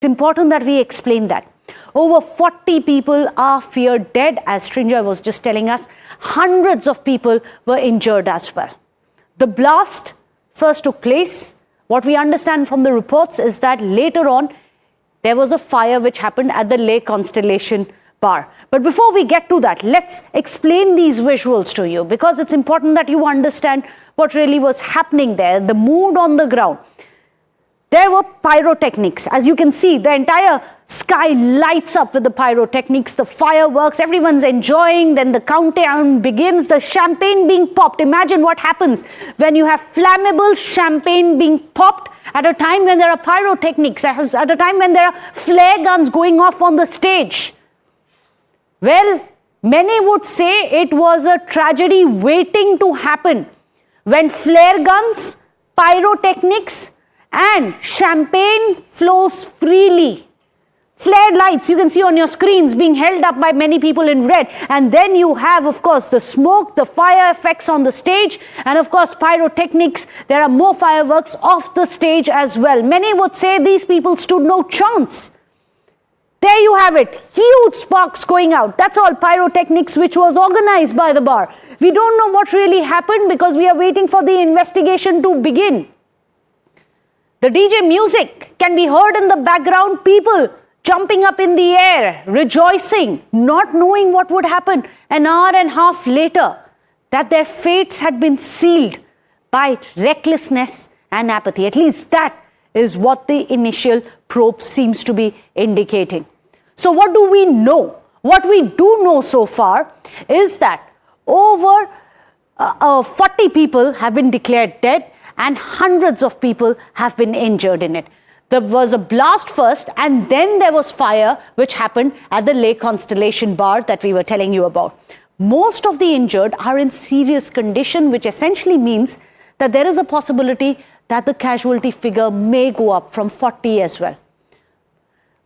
It's important that we explain that. Over 40 people are feared dead, as Srinjoy was just telling us. Hundreds of people were injured as well. The blast first took place. What we understand from the reports is that later on, there was a fire which happened at the Leh Constellation bar. But before we get to that, let's explain these visuals to you, because it's important that you understand what really was happening there, the mood on the ground. There were pyrotechnics. As you can see, the entire sky lights up with the pyrotechnics, the fireworks, everyone's enjoying. Then the countdown begins, the champagne being popped. Imagine what happens when you have flammable champagne being popped at a time when there are pyrotechnics, at a time when there are flare guns going off on the stage. Well, many would say it was a tragedy waiting to happen when flare guns, pyrotechnics, and champagne flows freely. Flared lights you can see on your screens being held up by many people in red. And then you have, of course, the smoke, the fire effects on the stage, and of course, pyrotechnics. There are more fireworks off the stage as well. Many would say these people stood no chance. There you have it, huge sparks going out. That's all pyrotechnics, which was organized by the bar. We don't know what really happened because we are waiting for the investigation to begin. The DJ music can be heard in the background, people jumping up in the air, rejoicing, not knowing what would happen an hour and a half later, that their fates had been sealed by recklessness and apathy. At least that is what the initial probe seems to be indicating. So what do we know? What we do know so far is that over 40 people have been declared dead, and hundreds of people have been injured in it. There was a blast first, and then there was fire, which happened at the Leh Constellation bar that we were telling you about. Most of the injured are in serious condition, which essentially means that there is a possibility that the casualty figure may go up from 40 as well.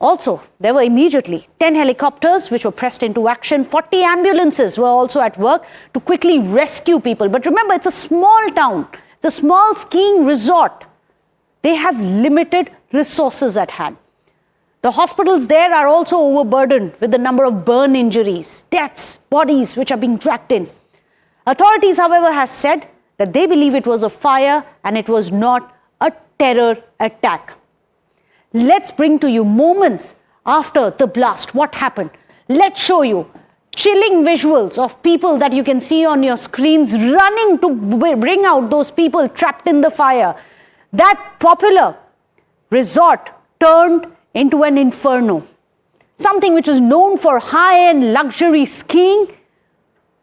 Also, there were immediately 10 helicopters which were pressed into action. 40 ambulances were also at work to quickly rescue people. But remember, it's a small town. The small skiing resort, they have limited resources at hand. The hospitals there are also overburdened with the number of burn injuries, deaths, bodies which are being dragged in. Authorities, however, have said that they believe it was a fire and it was not a terror attack. Let's bring to you moments after the blast. What happened? Let's show you chilling visuals of people that you can see on your screens running to bring out those people trapped in the fire. That popular resort turned into an inferno. Something which was known for high-end luxury skiing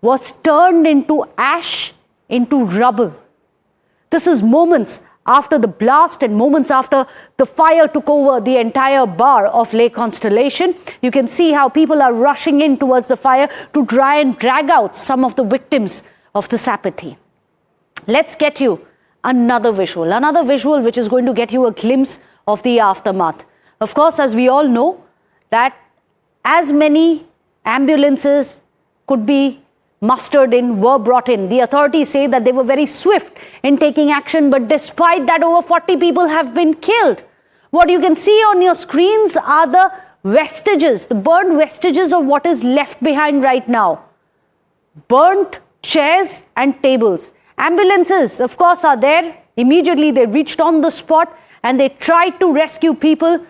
was turned into ash, into rubble. This is moments after the blast and moments after the fire took over the entire bar of Leh Constellation. You can see how people are rushing in towards the fire to try and drag out some of the victims of this apathy. Let's get you another visual which is going to get you a glimpse of the aftermath. Of course, as we all know, that as many ambulances could be mustered in, were brought in. The authorities say that they were very swift in taking action, but despite that, over 40 people have been killed. What you can see on your screens are the vestiges, the burned vestiges of what is left behind right now. Burnt chairs and tables. Ambulances, of course, are there. Immediately they reached on the spot and they tried to rescue people,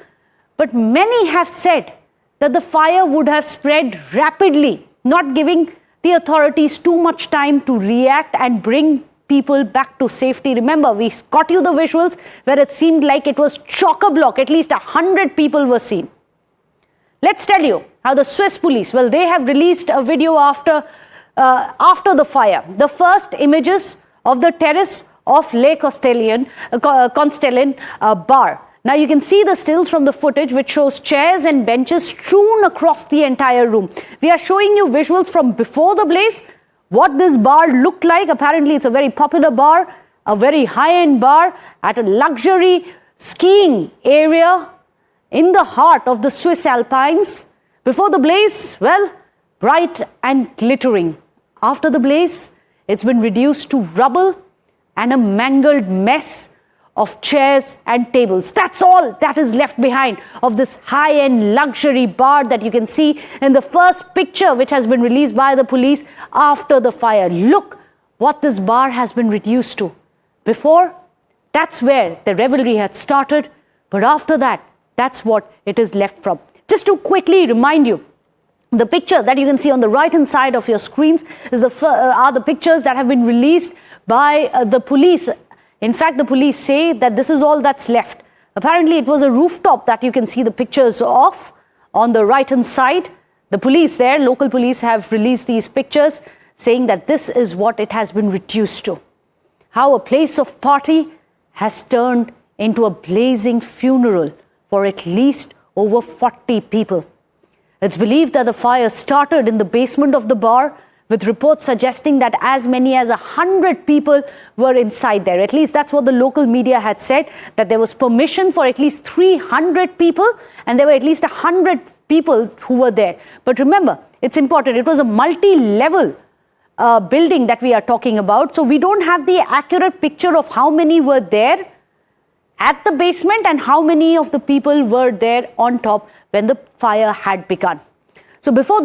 but many have said that the fire would have spread rapidly, not giving the authorities too much time to react and bring people back to safety. Remember, we got you the visuals where it seemed like it was chock-a-block. At least 100 people were seen. Let's tell you how the Swiss police, well, they have released a video after the fire. The first images of the terrace of Leh Constellation bar. Now you can see the stills from the footage which shows chairs and benches strewn across the entire room. We are showing you visuals from before the blaze, what this bar looked like. Apparently it's a very popular bar, a very high-end bar at a luxury skiing area in the heart of the Swiss Alpines. Before the blaze, well, bright and glittering. After the blaze, it's been reduced to rubble and a mangled mess of chairs and tables. That's all that is left behind of this high-end luxury bar that you can see in the first picture which has been released by the police after the fire. Look what this bar has been reduced to. Before, that's where the revelry had started, but after that, that's what it is left from. Just to quickly remind you, the picture that you can see on the right-hand side of your screens is are the pictures that have been released by the police. In fact, the police say that this is all that's left. Apparently, it was a rooftop that you can see the pictures of on the right-hand side. The police there, local police, have released these pictures saying that this is what it has been reduced to. How a place of party has turned into a blazing funeral for at least over 40 people. It's believed that the fire started in the basement of the bar, with reports suggesting that as many as 100 people were inside there. At least that's what the local media had said, that there was permission for at least 300 people and there were at least 100 people who were there. But remember, it's important, it was a multi-level building that we are talking about. So we don't have the accurate picture of how many were there at the basement and how many of the people were there on top when the fire had begun. So before